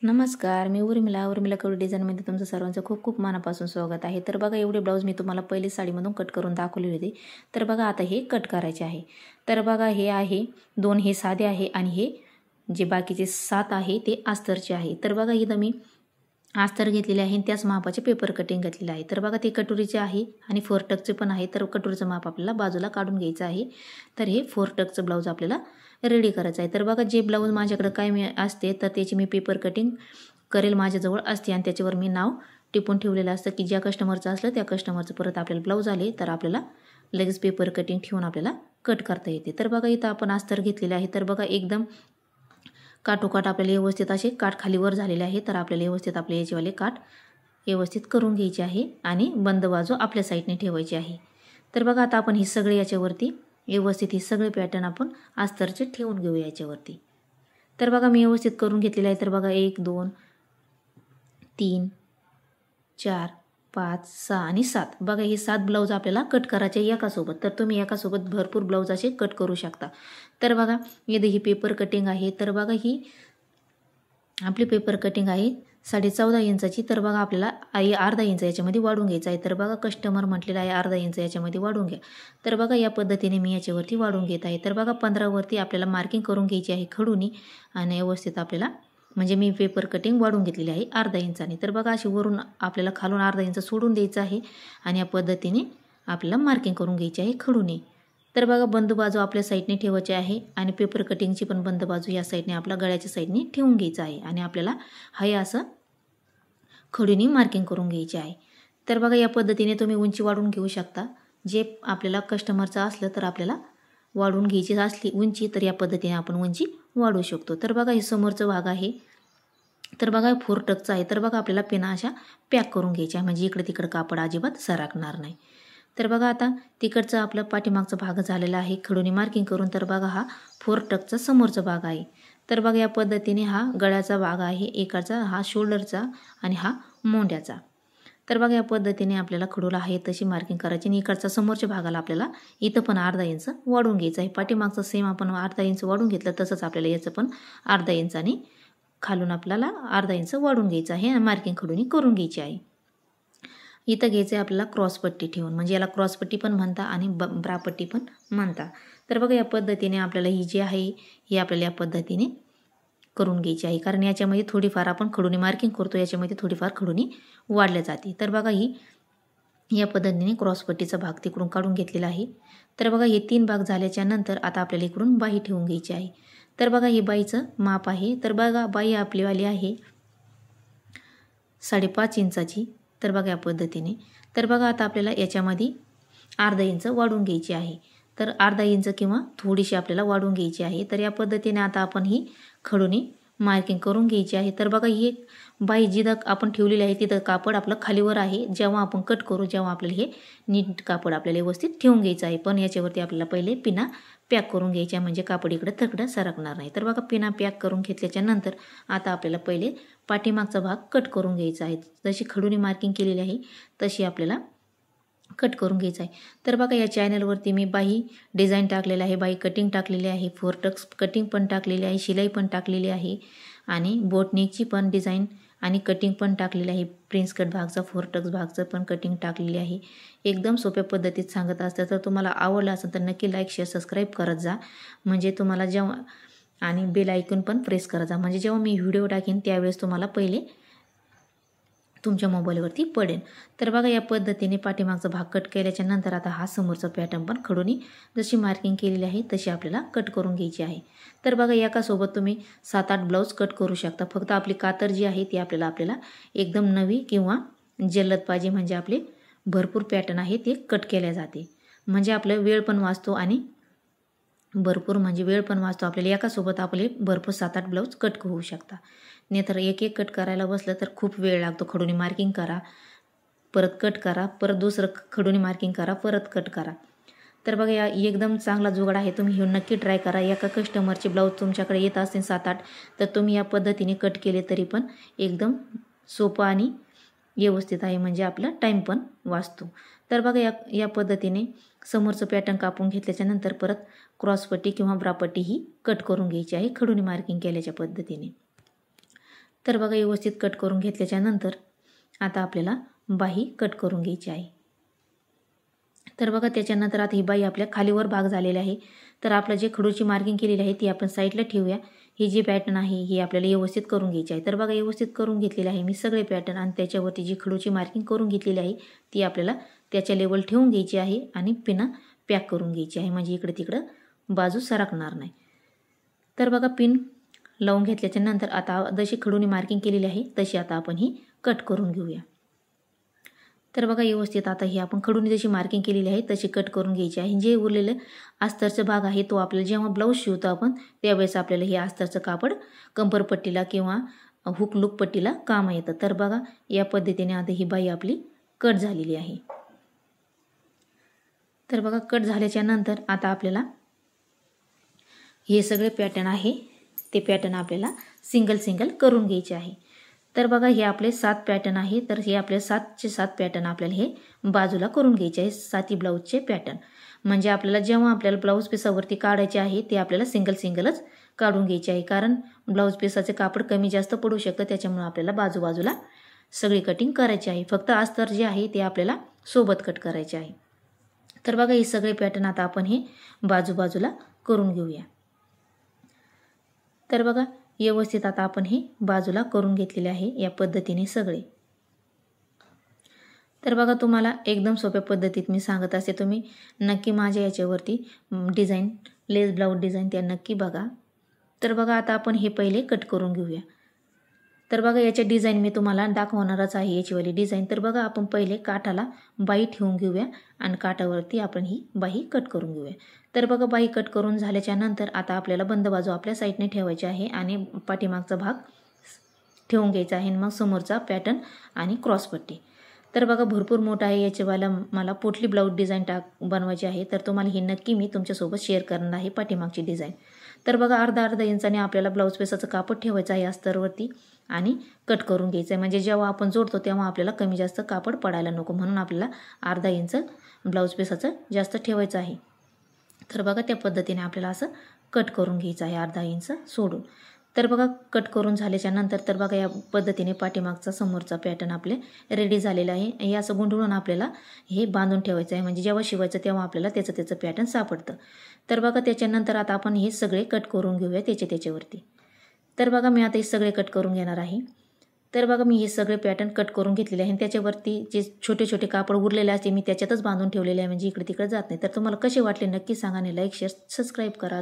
नमस्कार, मी उर्मिला कवडी डिझाईनमध्ये तुमचं सर्वांचं खूप खूप मनापासून स्वागत आहे. तर बघा, एवढे ब्लाऊज मी तुम्हाला पहिले साडीमधून कट करून दाखवली होती. तर बघा आता हे कट करायचे आहे. तर बघा, हे आहे 2 हे साधे आहे आणि हे जे बाकीचे 7 आहे ते अस्तरचे आहे. तर बघा, इथं मी अस्तर घेतलेले आहे आणि त्याच मापाचे पेपर कटिंग घेतलेले आहे. तर बघा, ते कटोरीचे आहे आणि 4 टक्सचे पण आहे. तर कटोरीचं माप आपल्याला बाजूला काढून घ्यायचं आहे. तर हे 4 टक्सचं ब्लाऊज आपल्याला रेडी करायचं आहे. तर बघा, जे ब्लाऊज माझ्याकडे काय मी असते तर त्याची मी पेपर कटिंग करेल माझ्याजवळ असते आणि त्याच्यावर मी नाव टिपून ठेवलेलं असतं की ज्या कस्टमरचं असलं त्या कस्टमरचं परत आपल्याला ब्लाऊज आले तर आपल्याला लगेच पेपर कटिंग ठेवून आपल्याला कट करता येते. तर बघा, इथं आपण अस्तर घेतलेले आहे. तर बघा, एकदम काठोकाठ आपल्याला व्यवस्थित असे काठ खालीवर झालेले आहे. तर आपल्याला व्यवस्थित आपले याचेवाले काठ व्यवस्थित करून घ्यायचे आहे आणि बंद बाजू आपल्या साईडने ठेवायची आहे. तर बघा, आता आपण हे सगळे याच्यावरती व्यवस्थित हे सगळे पॅटर्न आपण अस्तरचे ठेवून घेऊ याच्यावरती. तर बघा, मी व्यवस्थित करून घेतलेलं आहे. तर बघा, 1 2 3 4 5 6 आणि 7 बघा, हे 7 ब्लाऊज आपल्याला कट करायचे एकासोबत. तर तुम्ही एकासोबत भरपूर ब्लाऊज असे कट करू शकता. तर बघा, इथे ही पेपर कटिंग आहे. तर बघा, ही आपली पेपर कटिंग आहे 14.5 इंचाची. तर बघा, आपल्याला अर्धा इंच याच्यामध्ये वाढून घ्यायचं आहे. तर बघा, कस्टमर म्हटलेलं आहे अर्धा इंच याच्यामध्ये वाढून घ्या. तर बघा, या पद्धतीने मी याच्यावरती वाढून घेत आहे. तर बघा, 15 वरती आपल्याला मार्किंग करून घ्यायची आहे खडूनी आणि व्यवस्थित आपल्याला म्हणजे मी पेपर कटिंग वाढून घेतलेली आहे अर्धा इंचाने. तर बघा, अशी वरून आपल्याला खालून अर्धा इंच सोडून द्यायचं आहे आणि या पद्धतीने आपल्याला मार्किंग करून घ्यायची आहे खडूनी. तर बघा, बंद बाजू आपल्या साईडने ठेवायची आहे आणि पेपर कटिंगची पण बंद बाजू या साईडने आपल्या गळ्याच्या साईडने ठेवून घ्यायचं आहे आणि आपल्याला हे असं खडूनी मार्किंग करून घ्यायची आहे. तर बघा, या पद्धतीने तुम्ही उंची वाढवून घेऊ शकता. जे आपल्याला कस्टमरचं असलं तर आपल्याला वाढवून घ्यायची असली उंची तर या पद्धतीने आपण उंची वाढवू शकतो. तर बघा, हे समोरचं भाग आहे. तर बघा, 4 टक्सचा आहे. तर बघा, आपल्याला पिना अशा पॅक करून घ्यायच्या म्हणजे इकडे तिकडे कापड अजिबात सरकणार नाही. तर बघा, आता तिकडचा आपला पाठीमागचा भाग झालेला आहे खडूनी मार्किंग करून. तर बघा, हा 4 टक्सचा समोरचा भाग आहे. तर बघा, या पद्धतीने हा गळ्याचा भाग आहे एकाचा, हा शोल्डरचा आणि हा मोंड्याचा. तर बघा, या पद्धतीने आपल्याला खडूला आहे तशी मार्किंग करायची आणि इकडचा समोरच्या भागाला आपल्याला इथं पण अर्धा इंच वाढवून घ्यायचं आहे. पाठीमागचं सेम आपण अर्धा इंच वाढवून घेतलं तसंच आपल्याला याचं पण अर्धा इंचाने खालून आपल्याला अर्धा इंच वाढवून घ्यायचं आहे आणि मार्किंग खडूनी करून घ्यायची आहे. इथं घ्यायचं आहे आपल्याला क्रॉसपट्टी ठेवून म्हणजे याला क्रॉसपट्टी पण म्हणता आणि ब्रापट्टी पण म्हणता. तर बघा, या पद्धतीने आपल्याला ही जी आहे ही आपल्याला या पद्धतीने करून घ्यायची आहे कारण याच्यामध्ये थोडीफार आपण खडूनी मार्किंग करतो, याच्यामध्ये थोडीफार खडूनी वाढल्या जाते. तर बघा, ही या पद्धतीने क्रॉसपट्टीचा भाग तिकडून काढून घेतलेला आहे. तर बघा, हे 3 भाग झाल्याच्या नंतर आता आपल्याला इकडून बाही ठेवून घ्यायची आहे. तर बघा, ही बाईचं माप आहे. तर बघा, बाई आपलीवाली आहे 5.5 इंचाची. तर बघा, या पद्धतीने. तर बघा, आता आपल्याला याच्यामध्ये अर्धा इंच वाढवून घ्यायची आहे. तर अर्धा इंच किंवा थोडीशी आपल्याला वाढवून घ्यायची आहे. तर या पद्धतीने आता आपण ही खडूनी मार्किंग करून घ्यायची आहे. तर बघा, ही बाई जिथं आपण ठेवलेली आहे तिथं कापड आपलं खालीवर आहे. जेव्हा आपण कट करू जेव्हा आपल्याला हे नीट कापड आपल्याला व्यवस्थित ठेवून घ्यायचं आहे. पण याच्यावरती आपल्याला पहिले पिना पॅक करून घ्यायच्या म्हणजे कापड इकडे तिकडे सरकणार नाही. तर बघा, पिना पॅक करून घेतल्याच्या नंतर आता आपल्याला पहिले पाठीमागचा भाग कट करून घ्यायचा आहे. जशी खडूनी मार्किंग केलेली आहे तशी आपल्याला कट करून घ्यायचं आहे. तर बघा, या चॅनलवरती मी बाही डिझाईन टाकलेलं आहे, बाही कटिंग टाकलेली आहे, 4 टक्स कटिंग पण टाकलेली आहे, शिलाई पण टाकलेली आहे आणि बोटनेकची पण डिझाईन आणि कटिंग पण टाकलेली आहे. प्रिन्स कट भागचा 4 टक्स भागचं पण कटिंग टाकलेली आहे. एकदम सोप्या पद्धतीत सांगत असतं. तर तुम्हाला आवडलं असेल तर नक्की लाईक शेअर सबस्क्राईब करत जा म्हणजे तुम्हाला जेव्हा आणि बेल आयकॉन पण प्रेस करत जा म्हणजे जेव्हा मी व्हिडिओ टाकेन त्यावेळेस तुम्हाला पहिले तुमच्या मोबाईलवरती पडेल. तर बघा, या पद्धतीने पाठीमागचा भाग कट केल्याच्या नंतर आता हा समोरचा पॅटर्न पण खडूनी जशी मार्किंग केलेली आहे तशी आपल्याला कट करून घ्यायची आहे. तर बघा, एकासोबत तुम्ही 7-8 ब्लाऊज कट करू शकता. फक्त आपली कातर जी आहे ती आपल्याला एकदम नवी किंवा जलद पाहिजे म्हणजे आपले भरपूर पॅटर्न आहे ते कट केल्या जाते म्हणजे आपला वेळ पण वाचतो आणि भरपूर म्हणजे वेळ पण वाचतो. आपल्याला एकासोबत आपले भरपूर 7-8 ब्लाऊज कट होऊ शकता. नाही तर एक कट करायला बसलं तर खूप वेळ लागतो. खडूनी मार्किंग करा, परत कट करा, परत दुसरं खडूनी मार्किंग करा, परत कट करा. तर बघा, या एकदम चांगला जुगाड आहे. तुम्ही हे नक्की ट्राय करा. एका कस्टमरचे ब्लाऊज तुमच्याकडे येत असतील 7-8 तर तुम्ही या पद्धतीने कट केले तरी पण एकदम सोपं आणि व्यवस्थित आहे म्हणजे आपला टाईम पण वाचतो. तर बघा, या पद्धतीने समोरचं पॅटर्न कापून घेतल्याच्या नंतर परत क्रॉसपट्टी किंवा ब्रापट्टी ही कट करून घ्यायची आहे खडूनी मार्किंग केल्याच्या पद्धतीने. तर बघा व्यवस्थित कट करून घेतल्याच्या नंतर आता आपल्याला बाही कट करून घ्यायची आहे. तर बघा त्याच्यानंतर आता ही बाही आपल्या खालीवर भाग झालेला आहे. तर आपलं जे खडूची मार्किंग केलेली आहे ती आपण साईडला ठेवूया. ही जी पॅटर्न आहे ही आपल्याला व्यवस्थित करून घ्यायची आहे. तर बघा व्यवस्थित करून घेतलेली आहे मी सगळे पॅटर्न आणि त्याच्यावरती जी खडूची मार्किंग करून घेतलेली आहे ती आपल्याला त्याच्या लेवल ठेवून घ्यायची आहे आणि पिन पॅक करून घ्यायची आहे, म्हणजे इकडे तिकडं बाजू सरकणार नाही. तर बघा पिन लावून घेतल्याच्या नंतर आता जशी खडूने मार्किंग केलेली आहे तशी आता आपण ही कट करून घेऊया. तर बघा व्यवस्थित आता ही आपण खडूने जशी मार्किंग केलेली आहे तशी कट करून घ्यायची आहे. जे उरलेलं अस्तरचा भाग आहे तो आपल्याला जेव्हा ब्लाऊज शिवतो आपण त्यावेळेस आपल्याला हे अस्तरचं कापड कंबरपट्टीला किंवा हुक लूक पट्टीला काम येतं. तर बघा या पद्धतीने आता ही बाही आपली कट झालेली आहे. तर बघा कट झाल्याच्या नंतर आता आपल्याला हे सगळे पॅटर्न आहे ते पॅटर्न आपल्याला सिंगल करून घ्यायचे आहे. तर बघा हे आपले 7 पॅटर्न आहे. तर हे आपले 7चे 7 पॅटर्न आपल्याला हे बाजूला करून घ्यायचे आहे. 7 ब्लाऊजचे पॅटर्न म्हणजे आपल्याला जेव्हा आपल्याला ब्लाऊज पिसावरती काढायचे आहे ते आपल्याला सिंगलच काढून घ्यायचे आहे, कारण ब्लाऊज पिसाचे कापड कमी जास्त पडू शकतं. त्याच्यामुळे आपल्याला बाजूबाजूला सगळी कटिंग करायची आहे. फक्त अस्तर जे आहे ते आपल्याला सोबत कट करायचे आहे. तर बघा हे सगळे पॅटर्न आता आपण हे बाजूबाजूला करून घेऊया. तर बघा व्यवस्थित आता आपण हे बाजूला करून घेतलेले आहे या पद्धतीने सगळे. तर बघा तुम्हाला एकदम सोप्या पद्धतीत मी सांगत असते, तुम्ही नक्की माझ्या याच्यावरती डिझाईन लेस ब्लाऊज डिझाईन त्या नक्की बघा. तर बघा आता आपण हे पहिले कट करून घेऊया. तर बघा याच्या डिझाईन मी तुम्हाला दाखवणारच आहे याचीवाली डिझाईन. तर बघा आपण पहिले काठाला बाही ठेवून घेऊया आणि काठावरती आपण ही बाही कट करून घेऊया. तर बघा बाही कट करून झाल्याच्या नंतर आता आपल्याला बंद बाजू आपल्या साईडने ठेवायची आहे आणि पाठीमागचा भाग ठेवून घ्यायचा आहे, मग समोरचा पॅटर्न आणि क्रॉसपट्टी. तर बघा भरपूर मोठा आहे याच्यावाला मला पोटली ब्लाऊज डिझाईन बनवायची आहे. तर तुम्हाला ही नक्की मी तुमच्यासोबत शेअर करणार आहे पाठीमागची डिझाईन. तर बघा अर्धा इंचाने आपल्याला ब्लाऊज पिसाचं कापड ठेवायचं आहे अस्तरवरती आणि कट करून घ्यायचं आहे, म्हणजे जेव्हा आपण जोडतो तेव्हा आपल्याला कमी जास्त कापड पडायला नको, म्हणून आपल्याला अर्धा इंच ब्लाऊज पिसाचं जास्त ठेवायचं आहे. तर बघा त्या पद्धतीने आपल्याला असं कट करून घ्यायचं आहे अर्धा इंच सोडून. तर बघा कट करून झाल्याच्या नंतर तर बघा या पद्धतीने पाठीमागचा समोरचा पॅटर्न आपले रेडी झालेला आहे. हे असं गुंडळून आपल्याला हे बांधून ठेवायचं आहे, म्हणजे जेव्हा शिवायचं तेव्हा आपल्याला त्याचं पॅटर्न सापडतं. तर बघा त्याच्यानंतर आता आपण हे सगळे कट करून घेऊया त्याच्यावरती. तर बघा मी आता हे सगळे कट करून घेणार आहे. तर बघा मी हे सगळे पॅटर्न कट करून घेतलेले आहे. त्याच्यावरती जे छोटे कापड उरलेले असते मी त्याच्यातच बांधून ठेवलेले आहे, म्हणजे इकडे तिकडे जात नाही. तर तुम्हाला कसे वाटले नक्की सांगा आणि लाईक शेअर सबस्क्राईब करा.